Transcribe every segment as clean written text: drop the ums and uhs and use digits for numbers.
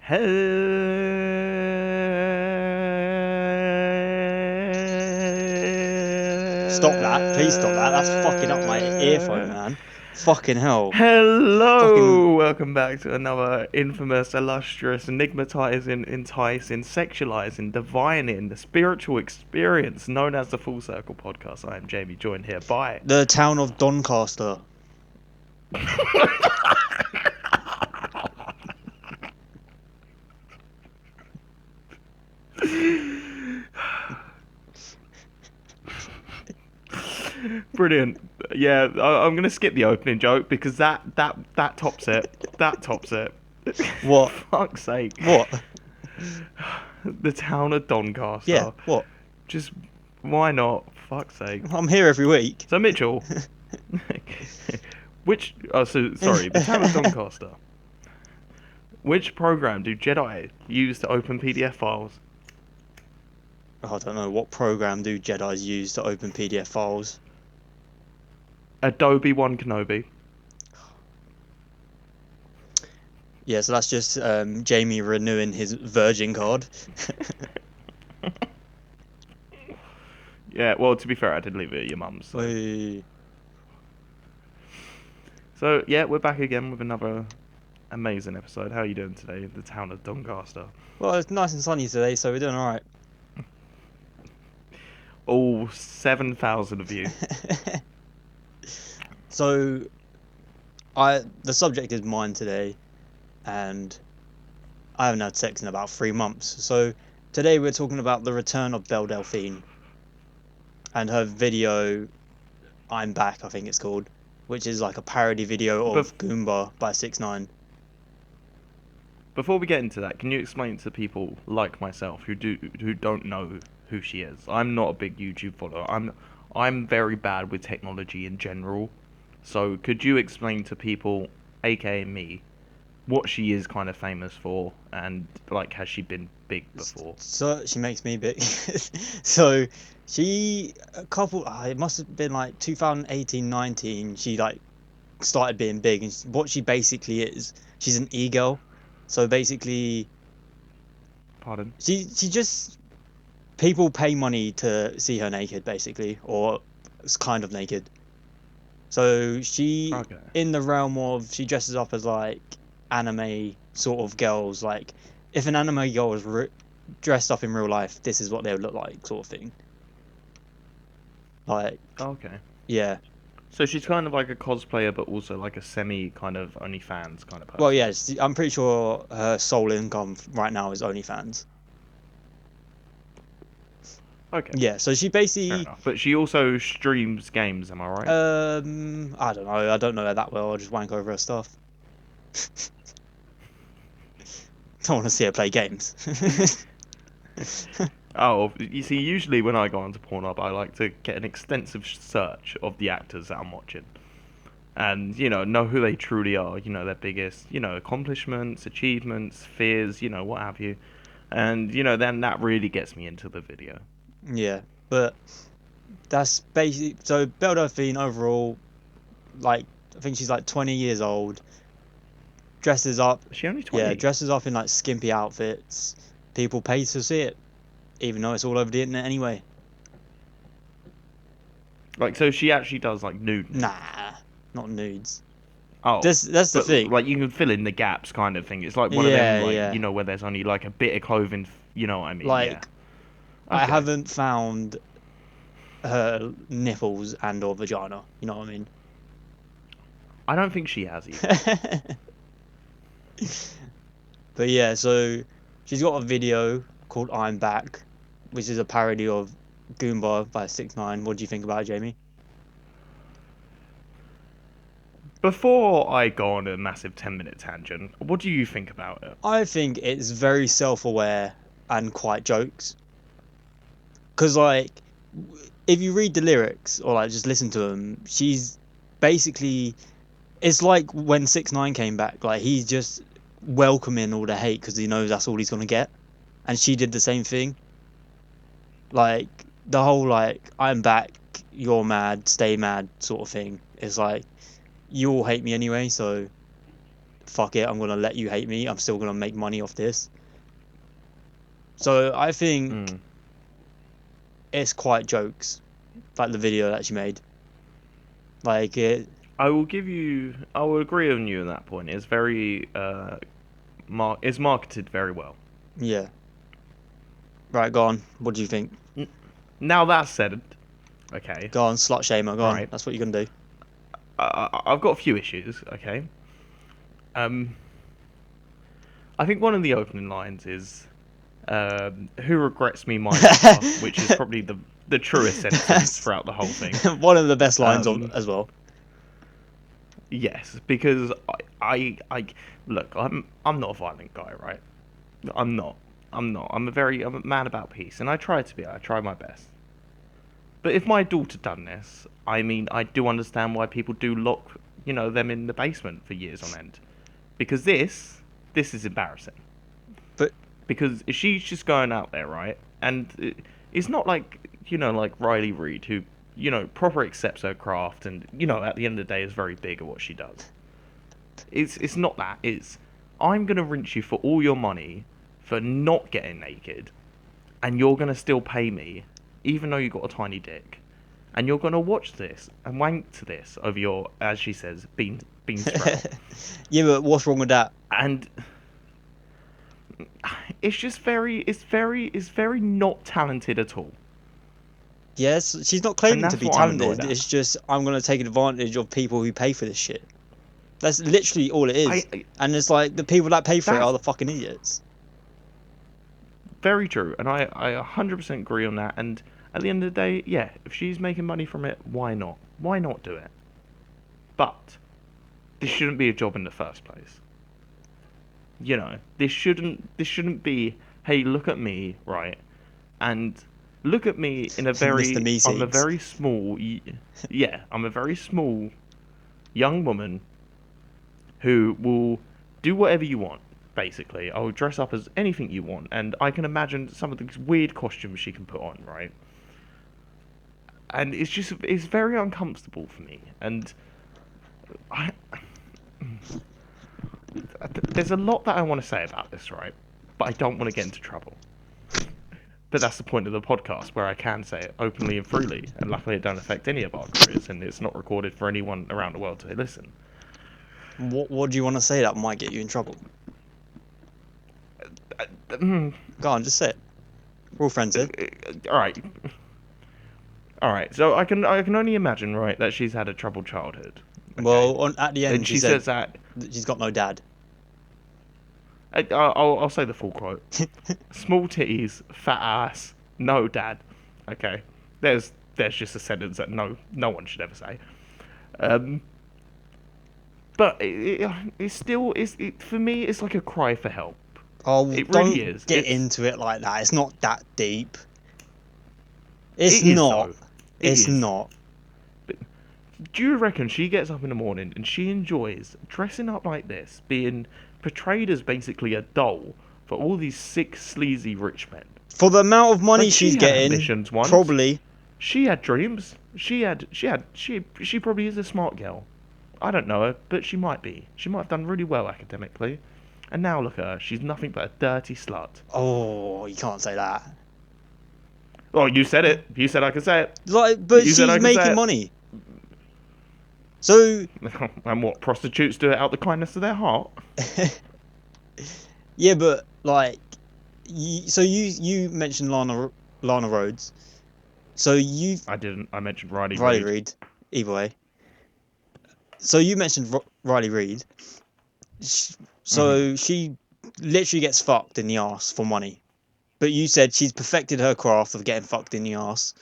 Stop that. Please stop that. That's fucking up my earphone, man. Fucking hell. Fucking... Hello! Welcome back to another infamous, illustrious, enigmatizing, enticing, sexualizing, divining, the spiritual experience known as the Full Circle Podcast. I am Jamie, joined here by... The town of Doncaster. Brilliant. Yeah, I'm gonna skip the opening joke because that tops it. That tops it. What? Fuck's sake. What? The town of Doncaster. Yeah, what? Just why not? Fuck's sake. I'm here every week. So Mitchell, the town of Doncaster. Which program do Jedi use to open PDF files? I don't know. What program do Jedis use to open PDF files? Adobe One Kenobi. Yeah, so that's just Jamie renewing his Virgin card. Yeah, well, to be fair, I did leave it at your mum's. So. Wait. So, yeah, we're back again with another amazing episode. How are you doing today in the town of Doncaster? Well, it's nice and sunny today, so we're doing alright. All 7,000 of you. So, the subject is mine today, and I haven't had sex in about 3 months. So, today we're talking about the return of BELLE DELPHINE, and her video, I'm Back, I think it's called, which is like a parody video of GOOBA by 6ix9ine. Before we get into that, can you explain to people like myself who don't know who she is? I'm not a big YouTube follower. I'm very bad with technology in general. So could you explain to people, aka me, what she is kind of famous for, and like has she been big before? So she makes me big. So it must have been like 2018-19, she like started being big, and what she basically is, she's an e-girl. So basically, Pardon? she just, people pay money to see her naked, basically, or it's kind of naked. So she, Okay. in the realm of, she dresses up as like anime sort of girls. Like if an anime girl was dressed up in real life, this is what they would look like, sort of thing. Like, Okay. yeah. So she's kind of like a cosplayer, but also like a semi kind of OnlyFans kind of person. Well, yeah, I'm pretty sure her sole income right now is OnlyFans. Okay. Yeah, so she basically... Fair enough. But she also streams games, am I right? I don't know. I don't know her that well. I'll just wank over her stuff. Don't want to see her play games. Oh, you see, usually when I go onto Pornhub, I like to get an extensive search of the actors that I'm watching. And, know who they truly are, their biggest, accomplishments, achievements, fears, what have you. And, then that really gets me into the video. Yeah, but that's basically... So, BELLE DELPHINE overall, like, I think she's like 20 years old. Dresses up... Is she only 20? Yeah, dresses up in like skimpy outfits. People pay to see it, even though it's all over the internet anyway. Like, so she actually does, like, nude? Nah, not nudes. Oh. That's the thing. Like, you can fill in the gaps kind of thing. It's like one of them, like, yeah. where there's only, like, a bit of clothing, you know what I mean? Like, yeah. Okay. I haven't found her nipples and or vagina, you know what I mean? I don't think she has either. But yeah, so she's got a video called I'm Back, which is a parody of GOOBA by 6ix9ine. What do you think about it, Jamie? Before I go on a massive 10-minute tangent, what do you think about it? I think it's very self-aware and quite jokes. Because, like, if you read the lyrics or, like, just listen to them, she's basically... It's like when 6ix9ine came back. Like, he's just welcoming all the hate because he knows that's all he's going to get. And she did the same thing. Like, the whole, like, I'm back, you're mad, stay mad sort of thing. It's like, you all hate me anyway, so fuck it, I'm gonna let you hate me. I'm still gonna make money off this. So I think it's quite jokes, like the video that she made. Like it. I will agree on you on that point. It's very it's marketed very well. Yeah. Right, go on. What do you think? Now that said, okay. Go on, slut shamer. Go on. Right. That's what you're gonna do. I've got a few issues. Okay. I think one of the opening lines is, "Who regrets me my lover," which is probably the truest sentence throughout the whole thing. One of the best lines as well. Yes, because I look, I'm not a violent guy, right? I'm not. I'm a man about peace, and I try to be. I try my best. But if my daughter done this, I mean, I do understand why people do lock, them in the basement for years on end, because this is embarrassing. But because she's just going out there, right? And it's not like like Riley Reid, who proper accepts her craft, and at the end of the day is very big at what she does. It's not that. It's I'm gonna rinse you for all your money for not getting naked, and you're gonna still pay me, even though you got a tiny dick, and you're gonna watch this and wank to this over your, as she says, bean sprout. Yeah, but what's wrong with that? And it's just it's very not talented at all. Yes, she's not claiming to be talented. It's just I'm gonna take advantage of people who pay for this shit. That's literally all it is. And it's like the people that pay for it are the fucking idiots. Very true, and I 100% agree on that. And at the end of the day, yeah, if she's making money from it, why not? Why not do it? But this shouldn't be a job in the first place. This shouldn't be, hey, look at me, right? And look at me in a very, I'm a very small, I'm a very small young woman who will do whatever you want, basically. I'll dress up as anything you want, and I can imagine some of these weird costumes she can put on, right? And it's very uncomfortable for me, and there's a lot that I want to say about this, right? But I don't want to get into trouble. But that's the point of the podcast, where I can say it openly and freely, and luckily it don't affect any of our careers, and it's not recorded for anyone around the world to listen. What do you want to say that might get you in trouble? Go on, just say it. We're all friends here. All right. So I can only imagine, right, that she's had a troubled childhood. Okay? Well, at the end, and she says that she's got no dad. I'll say the full quote: "Small titties, fat ass, no dad." Okay, there's just a sentence that no one should ever say. But it's still for me. It's like a cry for help. Oh, it don't really is. Get into it like that. It's not that deep. It's not. It's not. But do you reckon she gets up in the morning and she enjoys dressing up like this, being portrayed as basically a doll for all these sick, sleazy rich men? For the amount of money she's getting, probably. She had dreams. She probably is a smart girl. I don't know her, but she might be. She might have done really well academically. And now look at her. She's nothing but a dirty slut. Oh, you can't say that. Oh, you said it. You said I could say it. But she's making money. So. And what? Prostitutes do it out the kindness of their heart. Yeah, but you mentioned Lana Rhodes. So you. I didn't. I mentioned Riley Reid. Either way. So you mentioned Riley Reid. So she literally gets fucked in the arse for money. But you said she's perfected her craft of getting fucked in the arse,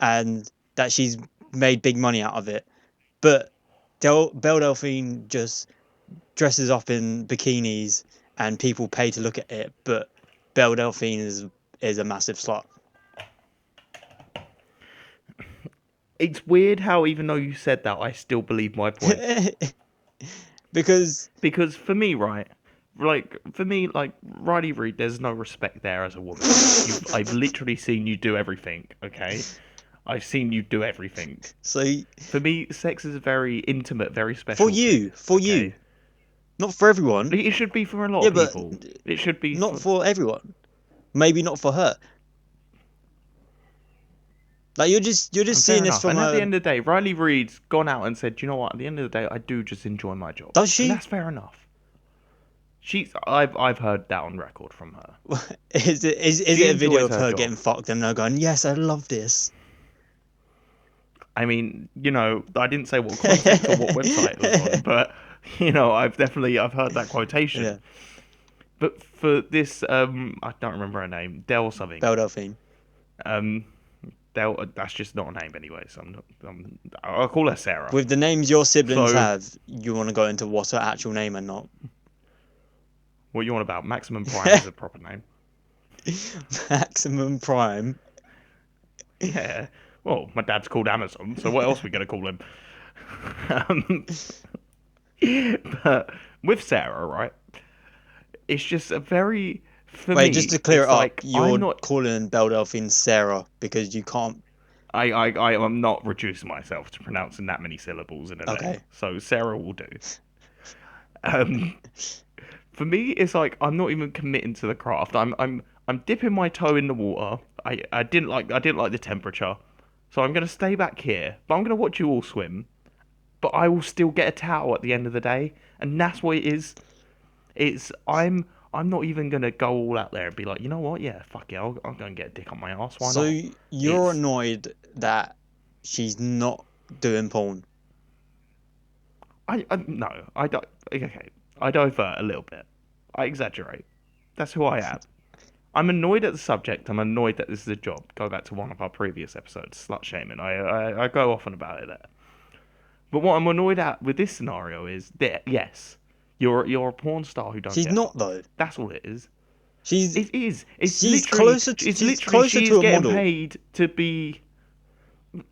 and that she's made big money out of it. But Belle Delphine just dresses up in bikinis, and people pay to look at it. But Belle Delphine is a massive slut. It's weird how even though you said that, I still believe my point. Because for me, right, like Riley Reid, there's no respect there as a woman. I've literally seen you do everything. Okay, I've seen you do everything. So for me, sex is very intimate, very special. For you. Not for everyone. It should be for a lot Yeah, of but people. It should be not for everyone. Maybe not for her. Like you're just And seeing fair this enough. from And at the a. end of the day, Riley Reid's gone out and said, you know what? At the end of the day, I do just enjoy my job, Does and she? that's fair enough. I've heard that on record from her. Is She it a video enjoys of her her job. getting fucked and her going, yes, I love this? I mean, I didn't say what context or what website it was on, but I've heard that quotation. Yeah, But for this, I don't remember her name, Del something. Belle Delphine. Um, Del. That's just not a name anyway. So I'll call her Sarah. With the names your siblings So have, you want to go into what's her actual name and not. what you want about Maximum Prime is a proper name. Maximum Prime. Yeah. Well, my dad's called Amazon, so what else are we gonna call him? Um, but with Sarah, right? It's just a very for Wait, me. just to clear It's it up, like I'm you're not. calling Belle Delphine Sarah because you can't. I'm not reducing myself to pronouncing that many syllables in a name. Okay. So Sarah will do. Um, for me, it's like I'm not even committing to the craft. I'm dipping my toe in the water. I didn't like the temperature, so I'm gonna stay back here. But I'm gonna watch you all swim. But I will still get a towel at the end of the day, and that's what it is. I'm not even gonna go all out there and be like, you know what? Yeah, fuck it. I'll go and get a dick on my ass. Why So not? you're It's annoyed that she's not doing porn. I no I don't okay. I divert a little bit. I exaggerate. That's who I am. I'm annoyed at the subject. I'm annoyed that this is a job. Go back to one of our previous episodes, slut shaming. I go often about it there. But what I'm annoyed at with this scenario is that yes, you're a porn star who don't She's get not fucked. though. That's all it is. She's It is. she's closer to, It's she's literally. closer She to is a getting model. paid to be.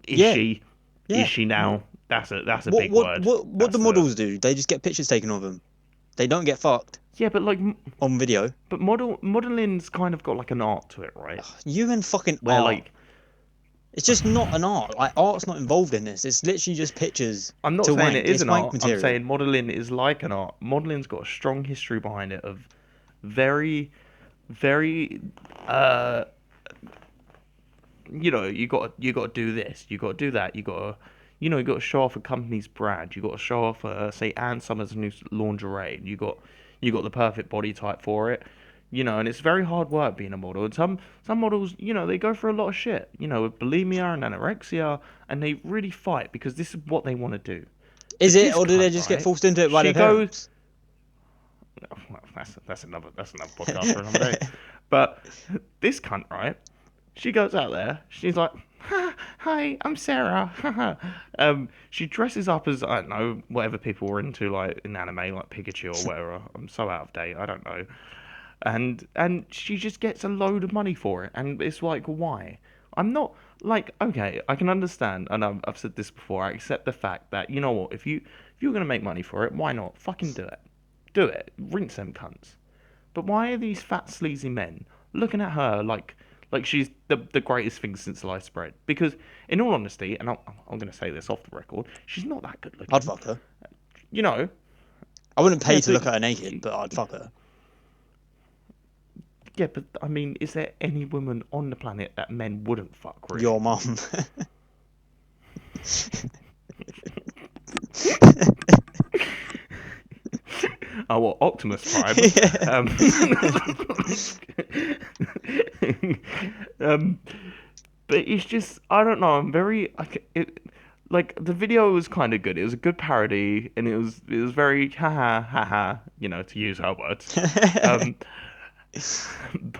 Is Yeah, she? Is yeah. she now? That's a What big what word. what what That's do the. models do? They just get pictures taken of them. They don't get fucked Yeah, but like, on video. but modeling's kind of got like an art to it, right? You and fucking Where art. like, It's just not an art. Like art's not involved in this. It's literally just pictures I'm not to saying it wank. is It's an wank art. I'm material. saying modeling is like an art. Modeling's got a strong history behind it of very, very you got to do this, you got to do that, you got to show off a company's brand, you got to show off say Ann Summers' new lingerie, you got the perfect body type for it, and it's very hard work being a model. And some models, they go through a lot of shit, with bulimia and anorexia, and they really fight because this is what they want to do. Is But it, this or do they cunt, just get right? forced into it by She their goes. parents? Well, that's another podcast for another day. But this cunt, right? She goes out there. She's like, "Hi, I'm Sarah." She dresses up as I don't know whatever people were into, like in anime, like Pikachu or whatever. I'm so out of date. I don't know. And she just gets a load of money for it, and it's like, why? I'm not like okay. I can understand, and I've said this before. I accept the fact that you know what, if you're gonna make money for it, why not? Fucking do it. Do it. Rinse them cunts. But why are these fat sleazy men looking at her like she's the greatest thing since sliced bread? Because in all honesty, and I'm going to say this off the record, she's not that good looking. I'd fuck her. You know. I wouldn't pay Yeah, to look at her naked, but I'd fuck her. Yeah, but I mean, is there any woman on the planet that men wouldn't fuck? Really? Your mum. Oh, well, Optimus Prime. Yeah. But it's just I don't know. I'm very like the video was kind of good. It was a good parody, and it was very haha haha. To use her words. Um,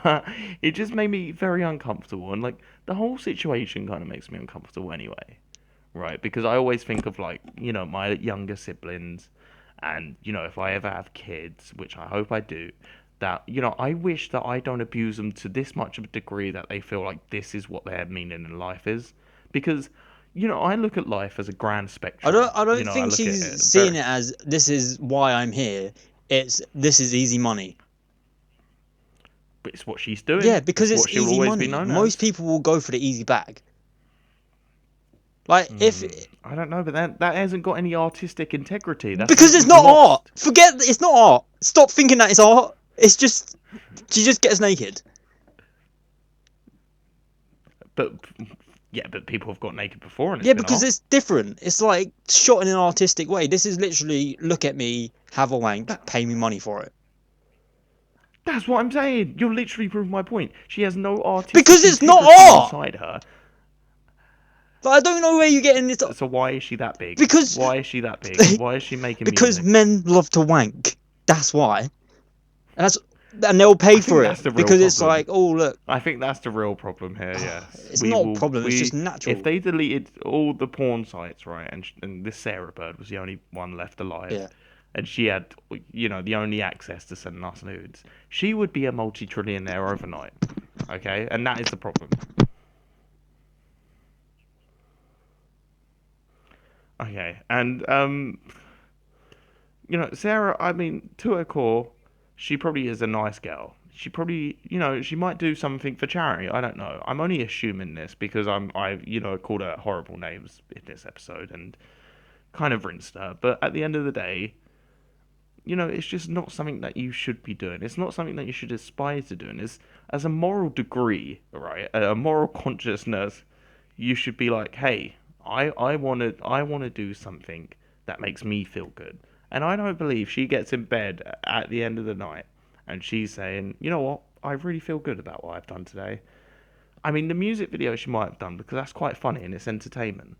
but it just made me very uncomfortable, and like the whole situation kind of makes me uncomfortable anyway, right? Because I always think of like my younger siblings, and if I ever have kids, which I hope I do, that I wish that I don't abuse them to this much of a degree that they feel like this is what their meaning in life is, because I look at life as a grand spectrum. I don't I think look at she's it seeing very. it as this is why I'm here. This is easy money. But it's what she's doing. Yeah, because It's it's what she'll easy always be money. known Most as. people will go for the easy bag. Like, if I don't know, but that hasn't got any artistic integrity. That's because it's something not art. lost. Forget it's not art. Stop thinking that it's art. It's just she just gets naked. But yeah, but people have got naked before, and it's Yeah, been because art. it's different. It's like shot in an artistic way. This is literally look at me, have a wank, That pay me money for it. that's what I'm saying. You're literally proving my point. She has no Because artistic it's not integrity art. inside her. Like, I don't know where you're getting this. So why is she that big? Because Why is she that big? Why is she making because music? men love to wank. That's why. And they'll pay I think for that's it the real because it's problem. like, oh look, I think that's the real problem here. Yes, it's not a problem. It's just if natural. they deleted all the porn sites, right, and this Sarah Bird was the only one left Yeah. alive, and she had, the only access to sending us nudes, she would be a multi-trillionaire overnight. Okay, and that is the problem. Okay, and Sarah, I mean, to her core, she probably is a nice girl. She probably, she might do something for charity. I don't know. I'm only assuming this because called her horrible names in this episode and kind of rinsed her. But at the end of the day, it's just not something that you should be doing. It's not something that you should aspire to doing. It's as a moral degree, right? A moral consciousness, you should be like, hey, I wanna do something that makes me feel good. And I don't believe she gets in bed at the end of the night and she's saying, you know what, I really feel good about what I've done today. I mean, the music video she might have done because that's quite funny and it's entertainment.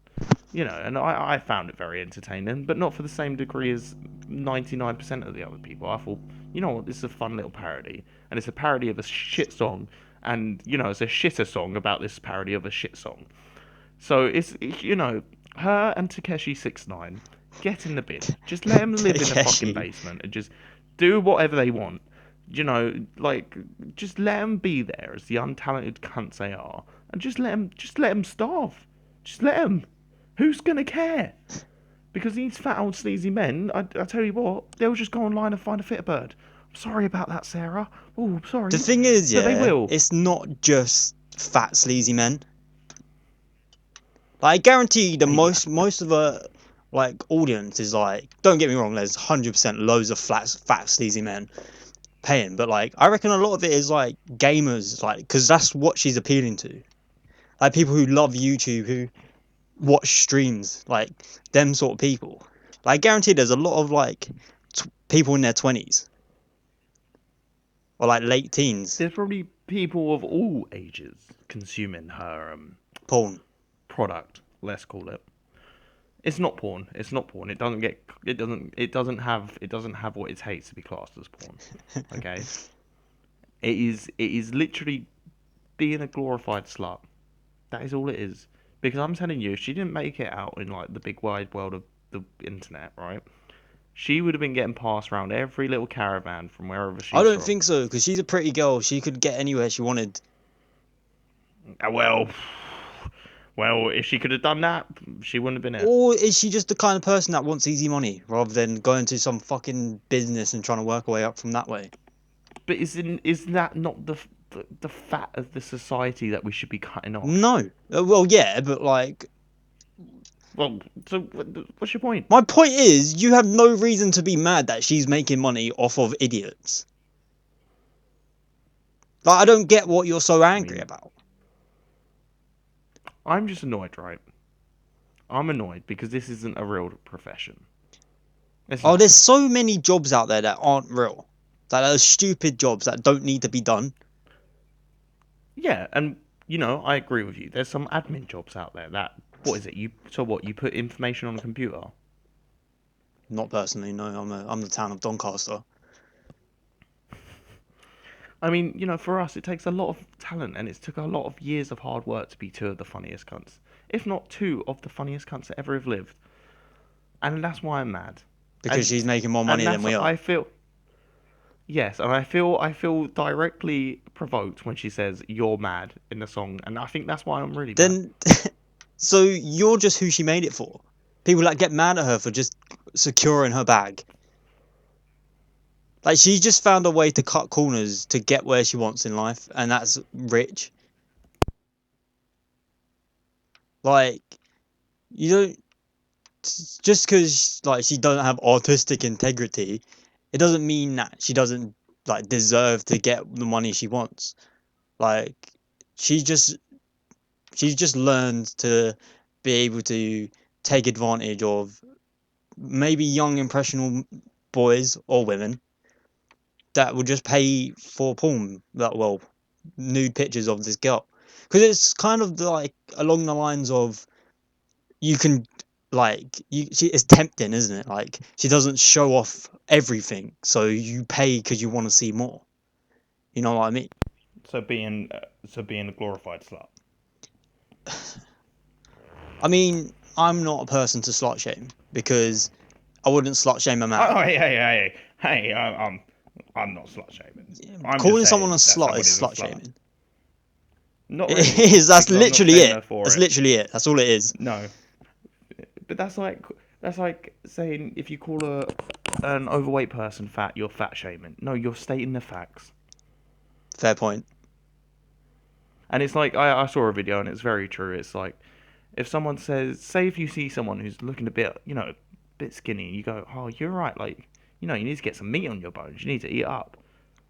And I found it very entertaining, but not for the same degree as 99% of the other people. I thought, you know what, this is a fun little parody, and it's a parody of a shit song, and, it's a shitter song about this parody of a shit song. So her and Takeshi 69 get in the bin. Just let them live in the fucking Takeshi. basement and just do whatever they want. Like just let them be there as the untalented cunts they are, and just let them starve. Just let them. Who's gonna care? Because these fat old sleazy men, I tell you what, they'll just go online and find a fitter bird. I'm sorry about that, Sarah. Oh, The sorry, thing is, but they yeah, will. it's not just fat sleazy men. Like, I guarantee the Yeah, most of the like audience is like, don't get me wrong, there's 100% loads of fat sleazy men paying, but like I reckon a lot of it is like gamers, like because that's what she's appealing to. Like people who love YouTube, who watch streams, like them sort of people. Like, I guarantee there's a lot of like people in their 20s or like late teens there's probably people of all ages consuming her porn. product. Let's call it. It's not porn. It's not porn. It doesn't get. It doesn't have what it takes to be classed as porn. Okay. It is. It is literally being a glorified slut. That is all it is. Because I'm telling you, if she didn't make it out in like the big wide world of the internet, right? She would have been getting passed around every little caravan from wherever I she's don't from. think so because she's a pretty girl. She could get anywhere she wanted. Well, if she could have done that, she wouldn't have been here. Or is she just the kind of person that wants easy money rather than going to some fucking business and trying to work her way up from that way? But is that not the fat of the society that we should be cutting off? No. Well, yeah, but like, Well, so what's your point? my point is, you have no reason to be mad that she's making money off of idiots. Like, I don't get what you're so angry about. I'm just annoyed, right? I'm annoyed because this isn't a real profession. It's Oh, not. there's so many jobs out there that aren't real. That are stupid jobs that don't need to be done. Yeah, and I agree with you. There's some admin jobs out there that what is it? You put information on a computer. Not personally, no. I'm the town of Doncaster. I mean, for us, it takes a lot of talent, and it's took a lot of years of hard work to be two of the funniest cunts, if not two of the funniest cunts that ever have lived. And that's why I'm mad. Because And she's making more money and than that's we are. I feel. Yes, and I feel directly provoked when she says "you're mad" in the song, and I think that's why I'm really mad. Then, so you're just who she made it for. People that get mad at her for just securing her bag. Like, she's just found a way to cut corners to get where she wants in life, and that's rich. Like, You don't just because like she doesn't have artistic integrity, it doesn't mean that she doesn't like deserve to get the money she wants. Like she just she's just learned to be able to take advantage of maybe young impressionable boys or women that will just pay for porn, that well, nude pictures of this girl, because it's kind of like along the lines of you can it's tempting, isn't it? Like she doesn't show off everything, so you pay because you want to see more. You know what I mean? So being a glorified slut. I mean, I'm not a person to slut shame because I wouldn't slut shame a man. Oh, hey! I'm not slut shaming. I'm just Calling someone a saying that slut is somebody's a slut slut. shaming. Not It really, is. That's because I'm not literally shaming it. her for That's it. literally it. That's all it is. No, but that's like saying if you call an overweight person fat, you're fat shaming. No, you're stating the facts. Fair point. And it's like I saw a video and it's very true. It's like if someone says, say if you see someone who's looking a bit, a bit skinny, you go, oh, you're right, like, you need to get some meat on your bones. You need to eat up.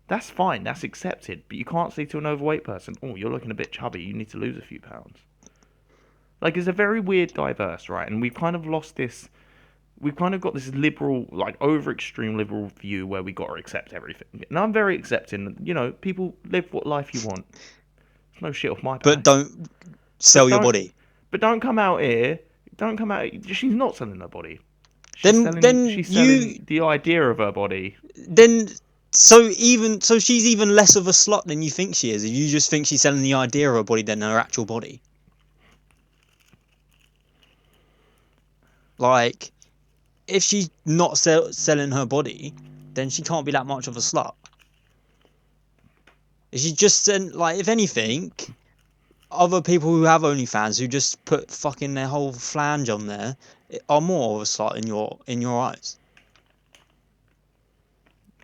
That's fine. That's accepted. But you can't say to an overweight person, oh, you're looking a bit chubby. You need to lose a few pounds. Like, it's a very weird diverse, right? And we've kind of lost this. We've kind of got this liberal, like, over extreme liberal view where we got to accept everything. And I'm very accepting. People live what life you want. It's no shit off my But back. don't But sell your don't body. But don't come out here. Don't come out. She's not selling her body. She's Then selling. then She's you selling the idea of her body. then so she's even less of a slut than you think she is. If you just think she's selling the idea of her body than her actual body. Like if she's not selling her body, then she can't be that much of a slut. If she just like if anything, other people who have OnlyFans who just put fucking their whole flange on there are more of a slut in your eyes.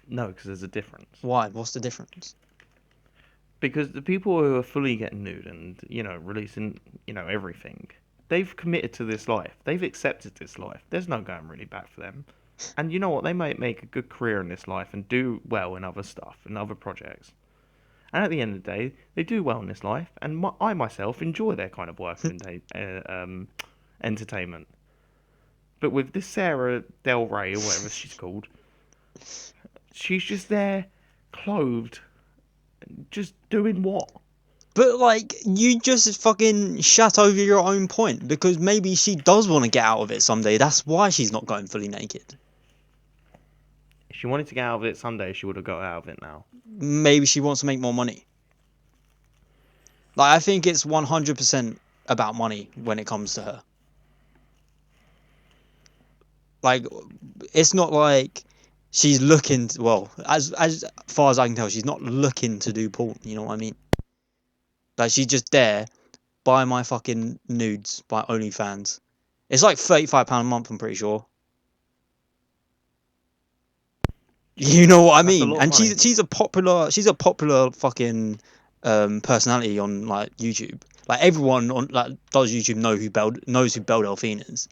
No, because there's a difference. Why? What's the difference? Because the people who are fully getting nude and releasing everything, they've committed to this life. They've accepted this life. There's no going really back for them. And you know what? They might make a good career in this life and do well in other stuff and other projects. And at the end of the day, they do well in this life. And I myself enjoy their kind of work of entertainment. But with this Sarah Del Rey or whatever she's called, she's just there, clothed, just doing what? But like you just fucking shut over your own point because maybe she does want to get out of it someday. That's why she's not going fully naked. If she wanted to get out of it someday, she would have got out of it now. Maybe she wants to make more money. Like I think it's 100% about money when it comes to her. Like it's not like she's looking to, well, as far as I can tell, she's not looking to do porn, you know what I mean? Like she's just there, buy my fucking nudes by OnlyFans. It's like £35 a month, I'm pretty sure. You know what I That's a mean? lot of And money. she's a popular fucking personality on like YouTube. Like everyone on like does YouTube knows who Belle Delphine is.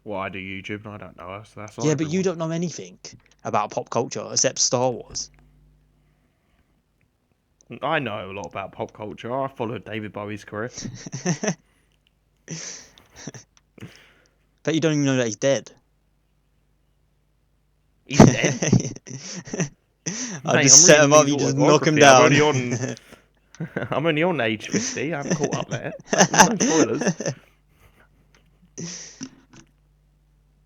Well, I do YouTube and I don't know her, so that's not Yeah, but you everyone. don't know anything about pop culture except Star Wars. I know a lot about pop culture. I followed David Bowie's career. Bet you don't even know that he's dead. He's dead? I Mate, just I'm set him reading up, his you just knock him autobiography. down. I'm only on age 50. I haven't caught up there. No spoilers.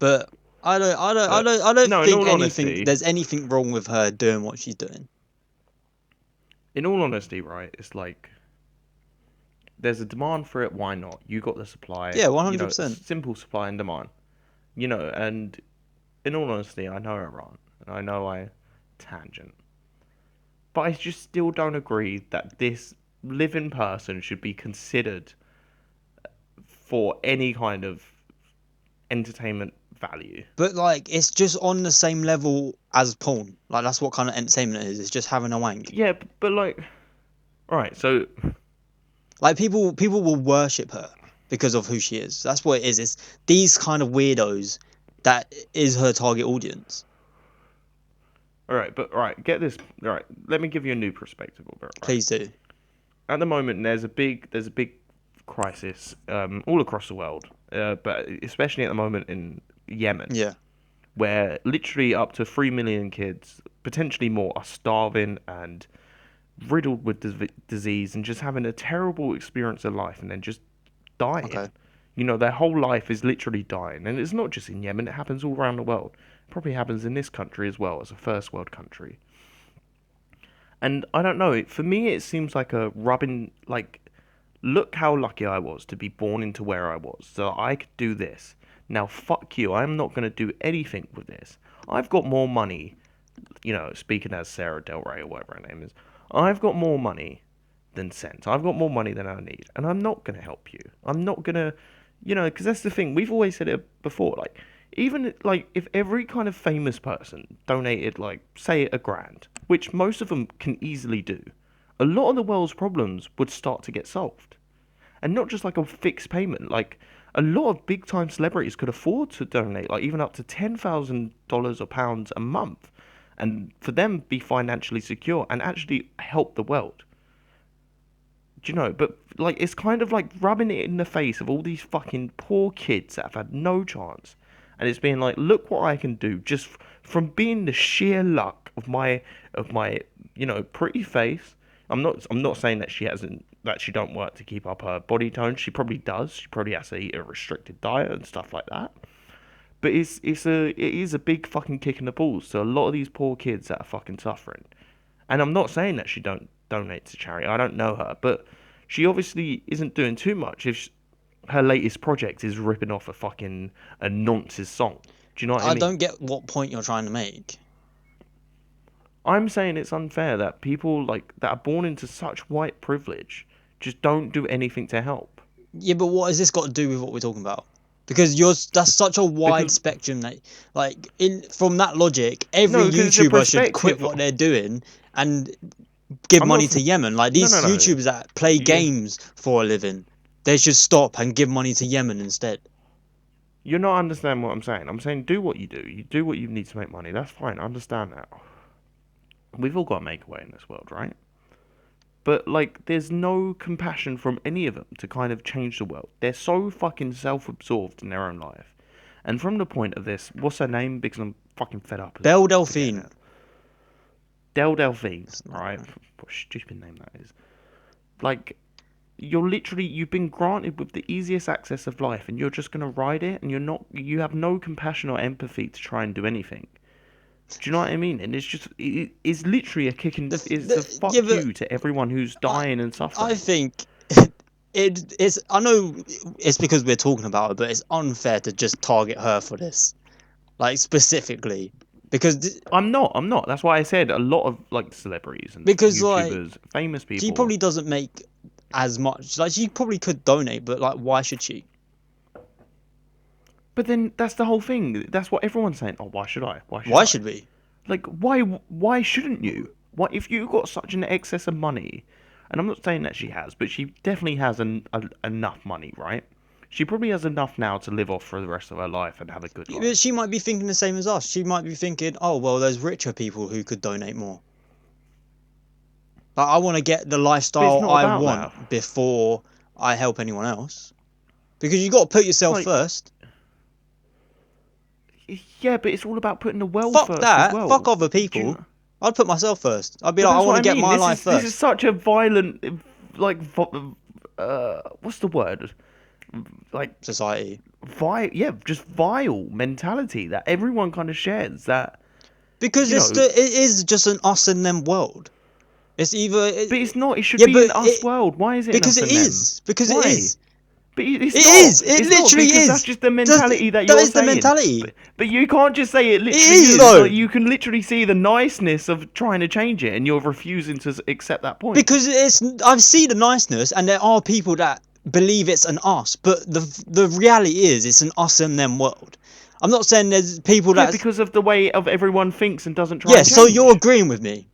But But I don't no, in think all honesty, there's anything wrong with her doing what she's doing. right, it's like there's a demand for it. Why not? You got the supply. Yeah, 100%. Simple supply and demand. And in all honesty, I know I'm wrong, and I know I tangent, but I just still don't agree that this living person should be considered for any kind of entertainment value. But like it's just on the same level as porn. Like that's what kind of entertainment it is. It's just having a wank. Yeah, but like, all right, so Like people will worship her. because of who she is. That's what it is. It's these kind of weirdos that is her target audience. All right, but get this. All right, let me give you a new perspective of it. Right? Please do. At the moment, there's a big crisis all across the world, but especially at the moment in Yemen, Yeah. where literally up to 3 million kids, potentially more, are starving and riddled with disease and just having a terrible experience of life and then just dying. Okay. You know, their whole life is literally dying. And it's not just in Yemen, it happens all around the world. It probably happens in this country as well, as a first world country. And I don't know, for me it seems like a rubbing, like, look how lucky I was to be born into where I was, so I could do this. Now, fuck you, I'm not going to do anything with this. I've got more money, you know, speaking as Sarah Del Rey or whatever her name is, I've got more money than sense. I've got more money than I need, and I'm not going to help you. I'm not going to, you know, because that's the thing. We've always said it before. Like, even like if every kind of famous person donated, like, say, £1,000, which most of them can easily do, a lot of the world's problems would start to get solved, and not just like a fixed payment. Like, a lot of big time celebrities could afford to donate, like even up to $10,000 or pounds a month, and for them be financially secure and actually help the world. Do you know? But like, it's kind of like rubbing it in the face of all these fucking poor kids that have had no chance, and it's being like, look what I can do just from being the sheer luck of my you know, pretty face. I'm not saying that she don't work to keep up her body tone. She probably does. She probably has to eat a restricted diet and stuff like that. But it is a big fucking kick in the balls to a lot of these poor kids that are fucking suffering. And I'm not saying that she don't donate to charity. I don't know her, but she obviously isn't doing too much if her latest project is ripping off a nonsense song. Do you know what I mean? I don't get what point you're trying to make. I'm saying it's unfair that people like that are born into such white privilege just don't do anything to help. Yeah, but what has this got to do with what we're talking about? Because that's such a wide Because spectrum that, like, from that logic, every no, because it's a YouTuber should quit perspective. what they're doing and give I'm money not. to Yemen. Like, No, these no, no. YouTubers that play Yeah, games for a living, they should stop and give money to Yemen instead. you're not understanding what I'm saying. I'm saying do what you do. You do what you need to make money. That's fine. I understand that. We've all got to make a way in this world, right? But like, there's no compassion from any of them to kind of change the world. They're so fucking self-absorbed in their own life. And from the point of this, what's her name? Because I'm fucking fed up Belle of forgetting Delphine. it. Delphine, It's not right? right. What a stupid name that is. Like, you've been granted with the easiest access of life, and you're just gonna ride it, and you have no compassion or empathy to try and do anything. Do you know what I mean? And it's literally a kick in, it's a fuck Yeah, but you to everyone who's I, dying and I suffering. think it's. I know it's because we're talking about her, but it's unfair to just target her for this, like, specifically, because I'm not. That's why I said a lot of like celebrities and like, YouTubers, famous she people. probably doesn't make as much. Like, she probably could donate, but like, why should she? But then that's the whole thing. That's what everyone's saying. Oh, why should I? Why should Why I? should we? Like, why shouldn't you? Why, if you got such an excess of money, and I'm not saying that she has, but she definitely has enough money, right? She probably has enough now to live off for the rest of her life and have a good But life. she might be thinking the same as us. She might be thinking, oh well, there's richer people who could donate more. Like, I want to get the But it's lifestyle not I about that. want before I help anyone else. Because you got to put yourself Like, first. yeah, but it's all about putting the world Fuck first as that. Fuck well. other Do you people. know? I'd put myself first. I'd be But like, I that's want what to I get mean. my life This is first. such a violent, like, what's the word? Like, Society. yeah, just vile mentality that everyone kind of shares. That, Because you know, it is just an us and them world. It's either but it's not. It should yeah, be but an us world. Why is it an because us it and them? is. Because it Why? is. But it's It not. is. It It's not literally because that's is. just the mentality that That you're is the saying. mentality. But you can't just say it It literally is is. though. Like, you can literally see the niceness of trying to change it, and you're refusing to accept that point. Because I've seen the niceness, and there are people that believe it's an us, but the reality is it's an us and them world. I'm not saying there's people Yeah, that because of the way of everyone thinks and doesn't try yeah. and So you're change. agreeing with me.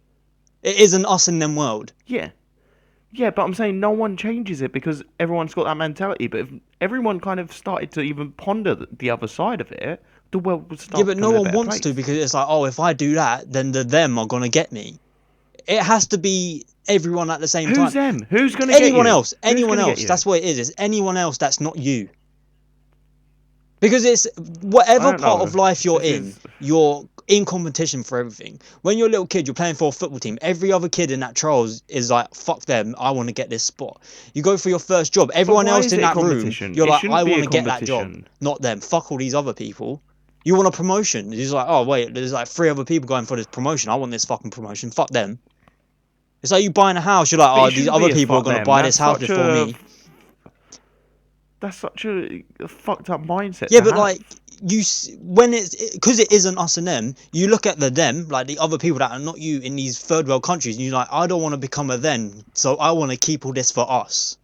It is an us and them world. Yeah. Yeah, but I'm saying no one changes it because everyone's got that mentality. But if everyone kind of started to even ponder the other side of it, the world would Yeah, start but no becoming a one better wants to place. because it's like, oh, if I do that, then the them are gonna get me. It has to be everyone at the same Who's time. them? Who's gonna get you? Who's Anyone gonna get else. you? That's what it is. It's anyone else that's not you. Because it's I whatever don't part know. of life This is you're in competition for everything. When you're a little kid, you're playing for a football team. Every other kid in that trials is like, fuck them, I want to get this spot. You go for your first job, But everyone why else is in it a that room, competition? you're It like, shouldn't I be want a to get that job, competition. not them. Fuck all these other people. You want a promotion. It's like, oh, wait, there's like three other people going for this promotion. I want this fucking promotion. Fuck them. It's like you buying a house, you're like, But oh, it these shouldn't be other a people are fuck going to them. buy this house before me. That's such a fucked up mindset Yeah, to but have. like when it's because it isn't us and them, you look at the them like the other people that are not you in these third world countries, and you're like, I don't want to become a them, so I want to keep all this for us.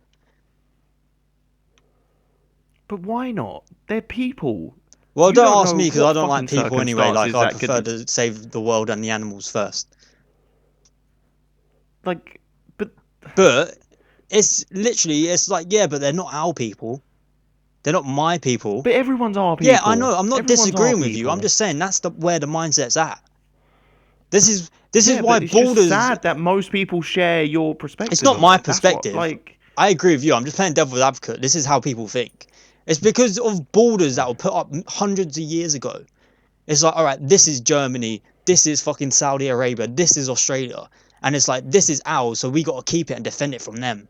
But why not? They're people. Well, You don't don't ask know me because I what don't like fucking people anyway. Like circumstances I that prefer could to save the world and the animals first. like. But But it's literally it's like yeah, but they're not our people. They're not my people. but everyone's our Yeah, I people. know. I'm not Everyone's our disagreeing with you. I'm people. just saying that's the where the mindset's at. This is Yeah, why but it's just borders. sad that most people share your It's perspective not of my it. That's what perspective. like. I agree with you. I'm just playing devil's advocate. This is how people think. It's because of borders that were put up hundreds of years ago. It's like, all right, this is Germany, this is fucking Saudi Arabia, this is Australia, and it's like this is ours, so we got to keep it and defend it from them.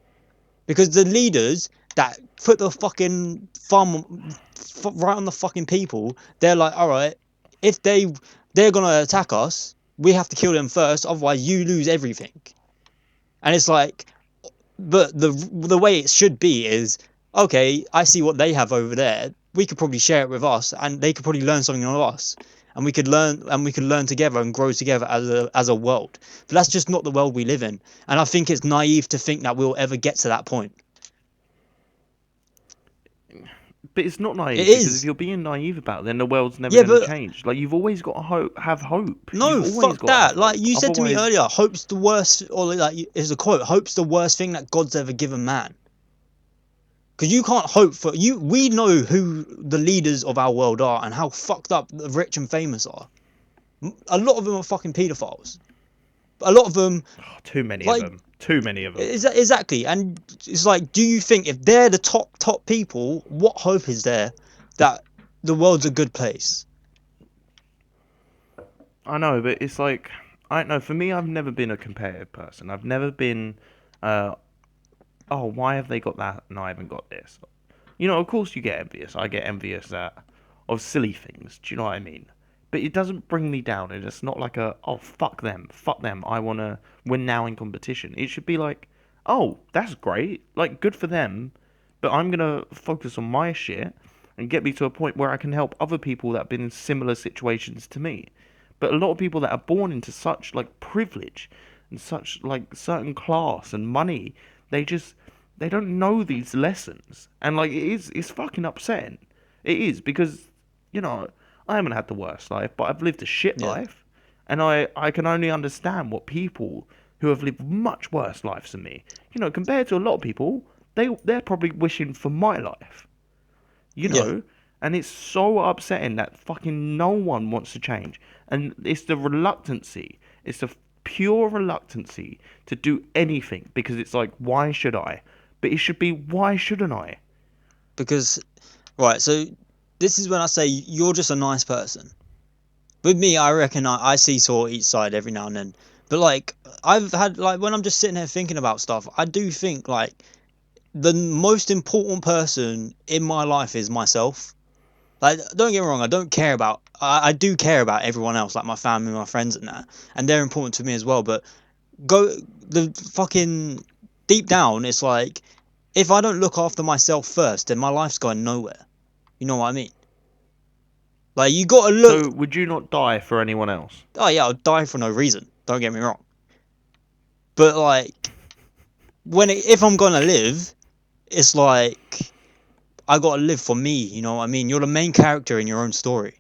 Because the leaders that put the fucking thumb right on the fucking people, they're like, all right, if they're gonna attack us, we have to kill them first, otherwise you lose everything. And it's like, but the way it should be is okay. I see what they have over there. We could probably share it with us, and they could probably learn something of us, and we could learn together and grow together as a world. But that's just not the world we live in, and I think it's naive to think that we'll ever get to that point. But it's not It naive because if is. you're being naive about it, then the world's never Yeah, going to but change. Like you've always got to have hope. You've no, always fuck got to that. have Like hope. you said to me Otherwise, earlier, hope's the worst, or like is a quote. Hope's the worst thing that God's ever given man. Because you can't hope for you. We know who the leaders of our world are and how fucked up the rich and famous are. A lot of them are fucking paedophiles. A lot of them, too many of like, them. Too many of them. exactly. And it's like, do you think if they're the top people, what hope is there that the world's a good place? I know, but it's like I don't know. For me, I've never been a competitive person. I've never been, uh, oh, why have they got that and I haven't got this? You know, of course you get envious. I get envious of silly things. Do you know what I mean? But it doesn't bring me down. And it's not like oh, fuck them. I wanna win now in competition. It should be like, oh, that's great. Like, good for them. But I'm gonna focus on my shit and get me to a point where I can help other people that have been in similar situations to me. But a lot of people that are born into such like privilege and such like certain class and money, they just they don't know these lessons. And like it's fucking upsetting. It is because, you know, I haven't had the worst life, but I've lived a shit Yeah, life. And I can only understand what people who have lived much worse lives than me, you know, compared to a lot of people, they're probably wishing for my life, you yeah, know. And it's so upsetting that fucking no one wants to change. And it's the reluctancy. It's the pure reluctancy to do anything because it's like, why should I? But it should be, why shouldn't I? because right. So this is when I say you're just a nice person. With me, I reckon I see sort each side every now and then. But like I've had like when I'm just sitting here thinking about stuff, I do think like the most important person in my life is myself. Like, don't get me wrong, I do care about everyone else, like my family, my friends, and that, and they're important to me as well. But go the fucking deep down, it's like if I don't look after myself first, then my life's going nowhere. You know what I mean? Like, you gotta look. So would you not die for anyone else? Oh yeah, I'll die for no reason. Don't get me wrong. But like, if I'm gonna live, it's like I gotta live for me. You know what I mean? You're the main character in your own story.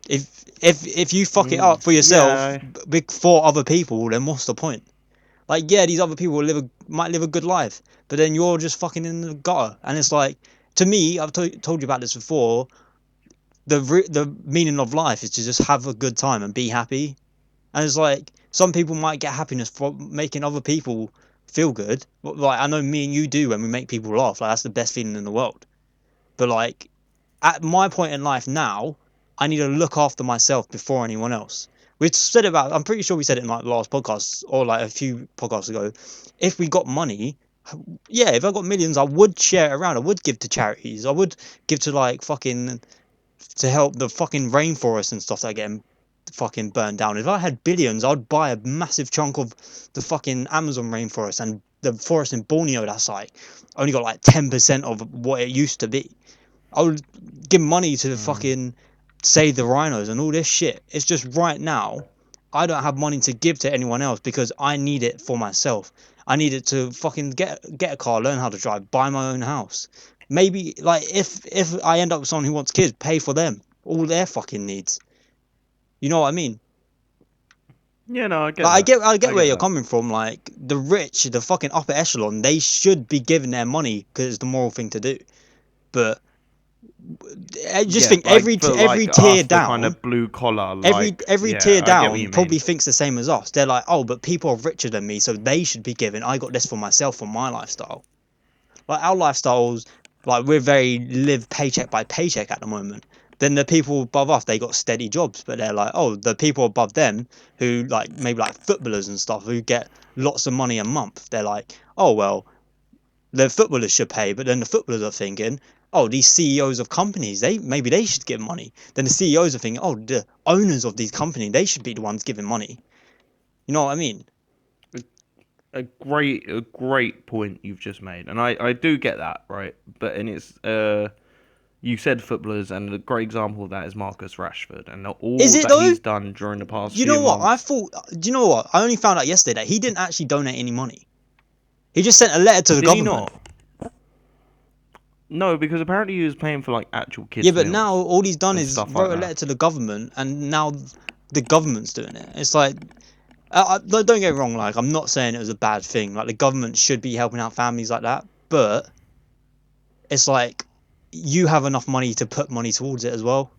If you fuck it up for yourself Yeah. for other people, then what's the point? Like, yeah, these other people might live a good life, but then you're just fucking in the gutter. And it's like, to me, I've told you about this before. The meaning of life is to just have a good time and be happy. And it's like some people might get happiness from making other people feel good. Like I know me and you do when we make people laugh. Like that's the best feeling in the world. But like at my point in life now, I need to look after myself before anyone else. We said about, I'm pretty sure we said it in like the last podcast or like a few podcasts ago. If we got money, yeah, if I got millions, I would share it around. I would give to charities. I would give to like fucking to help the fucking rainforest and stuff that are getting fucking burned down. If I had billions, I'd buy a massive chunk of the fucking Amazon rainforest and the forest in Borneo that's like only got like 10% of what it used to be. I would give money to fucking save the rhinos and all this shit. It's just right now, I don't have money to give to anyone else because I need it for myself. I need it to fucking get a car, learn how to drive, buy my own house. Maybe like if I end up with someone who wants kids, pay for them all their fucking needs. You know what I mean? Yeah, no, I get Like that. I get I where get you're that. coming from. Like the rich, the fucking upper echelon, they should be given their money because it's the moral thing to do. But I just Yeah, think like for every like tier us, the kind down, of blue collar, every yeah, tier I get what down you probably mean. thinks the same as us. They're like, oh, but people are richer than me, so they should be given. I got this for myself for my lifestyle. Like our lifestyles, like we're very live paycheck by paycheck at the moment. Then the people above us, they got steady jobs, but they're like, oh, the people above them who like maybe like footballers and stuff who get lots of money a month, they're like, oh well, the footballers should pay, but then the footballers are thinking, oh, these CEOs of companies, they should give money. Then the CEOs are thinking, oh, the owners of these companies, they should be the ones giving money. You know what I mean? A great point you've just made, and I do get that, right? But and it's you said footballers, and a great example of that is Marcus Rashford, and Is all it that though? he's done during the past You few know what? I months. thought. Do you know what? I only found out yesterday that he didn't actually donate any money. He just sent a letter to the Did he government. not? No, because apparently he was paying for like actual Yeah, kids' but now meals all he's done and is stuff like wrote a that. letter to the government, and now the government's doing it. It's like, don't get me wrong. Like, I'm not saying it was a bad thing. Like, the government should be helping out families like that, but it's like you have enough money to put money towards it as well.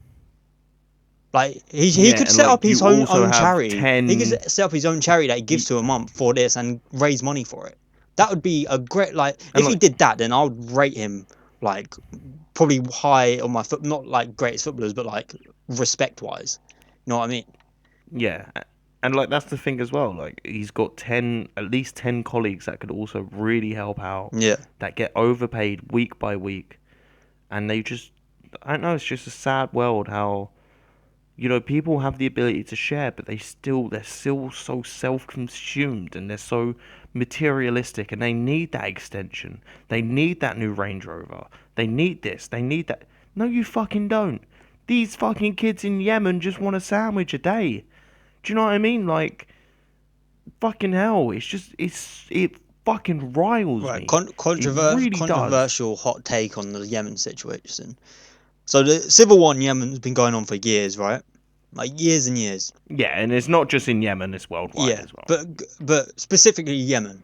Like he Yeah, could and set up like his you own also have charity. He could 10. set up his own charity that he gives to a month for this and raise money for it. That would be a great like And if he like, did that, then I would rate him like probably high on my foot. Not like greatest footballers, but like respect wise. You know what I mean? yeah, and like that's the thing as well. Like he's got 10, at least 10 colleagues that could also really help out, Yeah. that get overpaid week by week, and they just, I don't know. It's just a sad world how, people have the ability to share, but they're still so self-consumed, and they're so materialistic, and they need that extension. They need that new Range Rover. They need this. They need that. No, you fucking don't. These fucking kids in Yemen just want a sandwich a day. Do you know what I mean? Like, fucking hell. It fucking riles Right. me. It really does. Controversial hot take on the Yemen situation. So the civil war in Yemen's been going on for years, right? Like years and years. Yeah, and it's not just in Yemen, it's worldwide Yeah, as well. but specifically Yemen.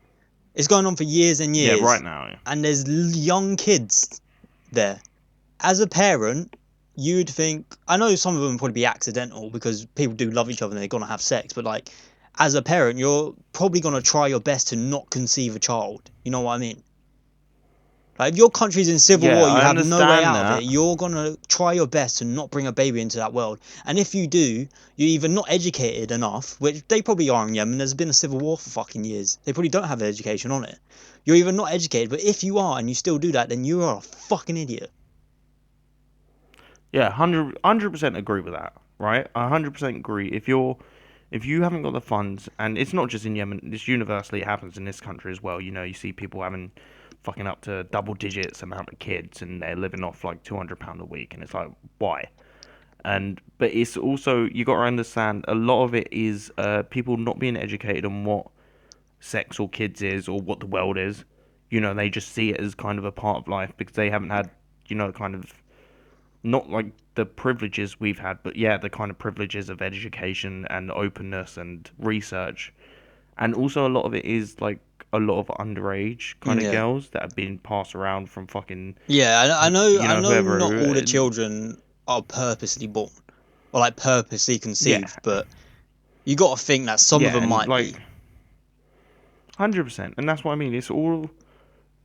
It's going on for years and Yeah, right years, now, yeah. and there's young kids there. As a parent, you'd think I know some of them would probably be accidental because people do love each other and they're gonna have sex, but like as a parent, you're probably gonna try your best to not conceive a child. You know what I mean? Like if your country's in civil Yeah, war, you I have no way understand out of it. that. You're gonna try your best to not bring a baby into that world. And if you do, you're either not educated enough, which they probably are in Yemen. There's been a civil war for fucking years. They probably don't have education on it. You're even not educated. But if you are and you still do that, then you are a fucking idiot. Yeah, 100% agree with that, right? I 100% agree. If you haven't got the funds, and it's not just in Yemen, this universally happens in this country as well. You see people having fucking up to double digits amount of kids, and they're living off like £200 a week, and it's like, why? And but it's also, you got to understand, a lot of it is people not being educated on what sex or kids is, or what the world is. They just see it as kind of a part of life because they haven't had, kind of, not like the privileges we've had, but yeah, the kind of privileges of education and openness and research. and also a lot of it is like a lot of underage kind of Yeah. girls that have been passed around from fucking, Yeah, I know. you I know, know. whoever. Not all the children are purposely born or like purposely Yeah, conceived, but you got to think that some of yeah, them and might like be. 100%, and that's what I mean. It's all,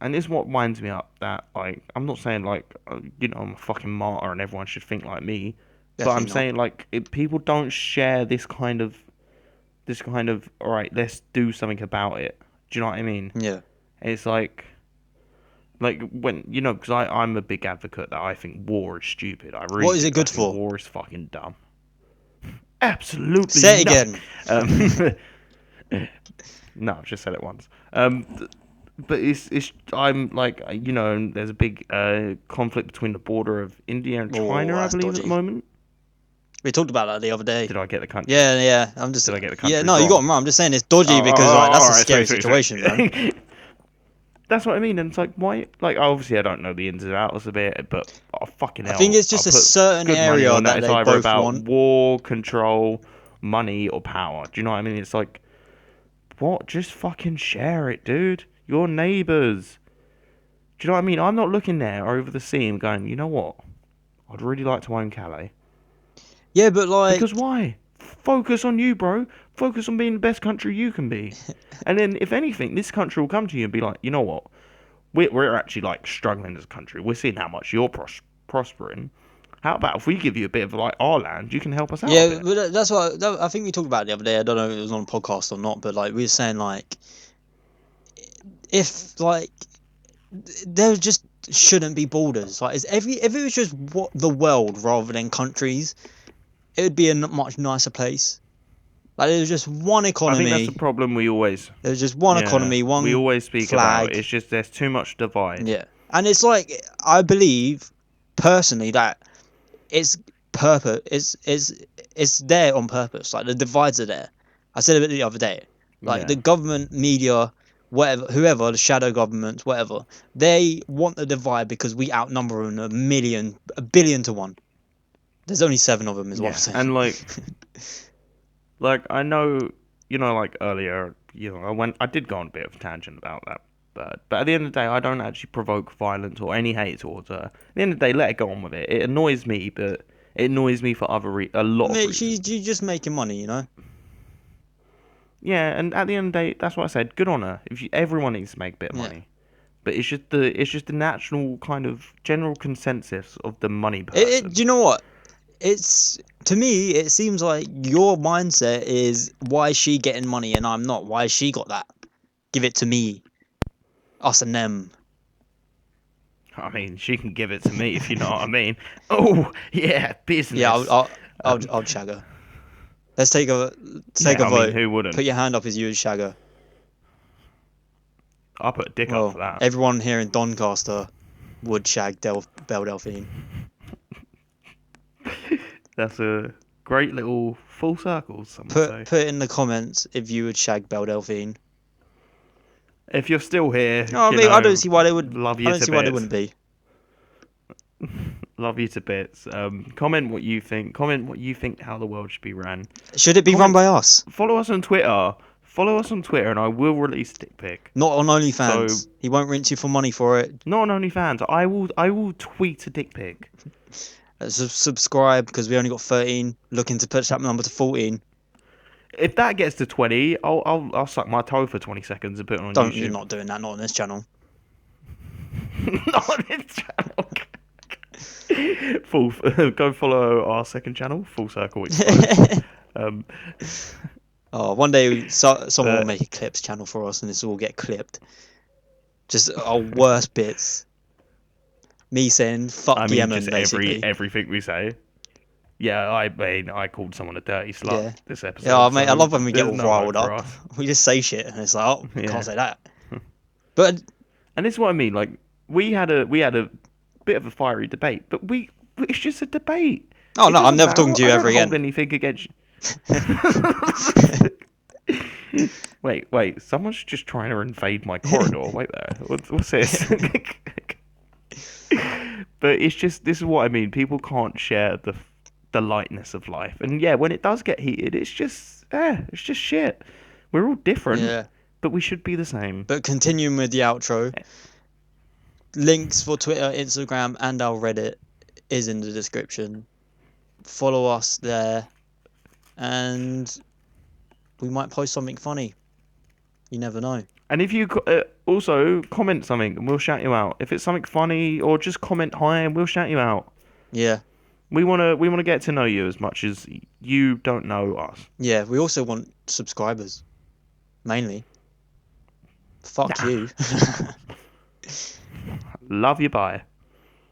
and it's what winds me up that like I'm not saying like you know, I'm a fucking martyr and everyone should think like me, but I'm Definitely not. saying like people don't share this kind of all right, let's do something about it. Do you know what I mean? Yeah. It's like when you know, because I'm a big advocate that I think war is stupid. I really What is do. it I good think for? war is fucking dumb. Absolutely Say it nothing. again. No, I've just said it once. But it's I'm like you know, there's a big conflict between the border of India and Oh, China, I that's believe, at the dodgy. moment. We talked about that the other day. Did I get the country? Yeah, yeah. I'm just. Did I get the Yeah, countries no, you got wrong? them wrong. I'm just saying it's Oh, dodgy because like all that's a right, scary sweet, situation, man. sweet. That's what I mean, and it's like why? Like obviously I don't know the ins and outs of it, but oh, fucking I think hell, it's I'll just a put certain good money area on that. that It's they either both about want. war, control, money, or power. Do you know what I mean? It's like what? Just fucking share it, dude. Your neighbours. Do you know what I mean? I'm not looking there over the sea and going, you know what? I'd really like to own Calais. Yeah, but like, Because why? Focus on you, bro. Focus on being the best country you can be. And then, if anything, this country will come to you and be like, you know what? We're actually like struggling as a country. We're seeing how much you're prospering. How about if we give you a bit of like our land, you can help us out a yeah, bit. but that's what I think we talked about it the other day. I don't know if it was on a podcast or not, but like we were saying like if like there just shouldn't be borders. Like, if it was just what the world rather than countries, it would be a much nicer place. Like, there's just one I think that's the economy. problem we always, There's just one yeah, economy, we one always speak about. flag. It's just there's too much divide. Yeah, and it's like I believe personally that it's purpose. It's there on purpose. Like the divides are there. I said it the other day. Like the Yeah, government, media, whatever, whoever, the shadow governments, whatever, they want the divide because we outnumber them a billion to one. There's only seven of them, is what I'm yeah, saying. and like I know, you know, like earlier, you know, I did go on a bit of a tangent about that, but at the end of the day, I don't actually provoke violence or any hate towards her. At the end of the day, let it go on with it. It annoys me, but it annoys me for a lot of Mate, reasons. she's just making money, you know. Yeah, and at the end of the day, that's what I said. Good on her. Everyone needs to make a bit of Yeah. money, but it's just the natural kind of general consensus of the money person. Do you know what? It's to me, it seems like your mindset is why is she getting money and I'm not? Why has she got that? Give it to me, us and them. I mean, she can give it to me if you know what I mean. Oh yeah, Yeah, business. Um, I'll shag her. Let's take a yeah, I mean, vote. who wouldn't? Put your hand up as you would shag her. I'll put a dick up for Well, that. everyone here in Doncaster would shag Belle Delphine. That's a great little full circle, some would say. Put in the comments if you would shag Belle Delphine. If you're still here, No, I you mean I don't know, see why they would. love I you don't to see why they bits. wouldn't be. Love you to bits. Comment what you think. Comment what you think how the world should be ran. Should it be run Comment. by us? Follow us on Twitter. Follow us on Twitter, and I will release dick pic. Not on So OnlyFans. He won't rinse you for money for it. not on OnlyFans. I will tweet a dick pic. Subscribe because we only got 13. Looking to push that number to 14. If that gets to 20, I'll suck my toe for 20 seconds and put it on Don't You're YouTube. not doing that. Not on this channel. Not on this channel. Go follow our second channel, Full Circle Exposed. um, Oh, one day someone will but make a clips channel for us and this will all get clipped. Just our worst bits. Me saying I fuck mean, Yemen, just basically. everything we say. Yeah, I mean, I called someone a dirty slut Yeah. this Yeah, episode, mate, I so love when we get there's all no riled hope for up. us. We just say shit and it's like, oh, can't Yeah, say that. But and this is what I mean. Like, we had a bit of a fiery debate, but it's just a debate. oh It no, I'm doesn't never matter. talking to you I ever don't hold again. anything against you. Wait, someone's just trying to invade my corridor. Wait there. What's this? But it's just this is what I mean. People can't share the lightness of life, and yeah, when it does get heated, it's just shit. We're all different, Yeah. but we should be the same. But continuing with the outro, links for Twitter, Instagram, and our Reddit is in the description. Follow us there, and we might post something funny. You never know. And if you also comment something, and we'll shout you out. If it's something funny, or just comment hi, and we'll shout you out. Yeah. We wanna get to know you as much as you don't know us. Yeah, we also want subscribers, mainly. Fuck you. Love you, bye.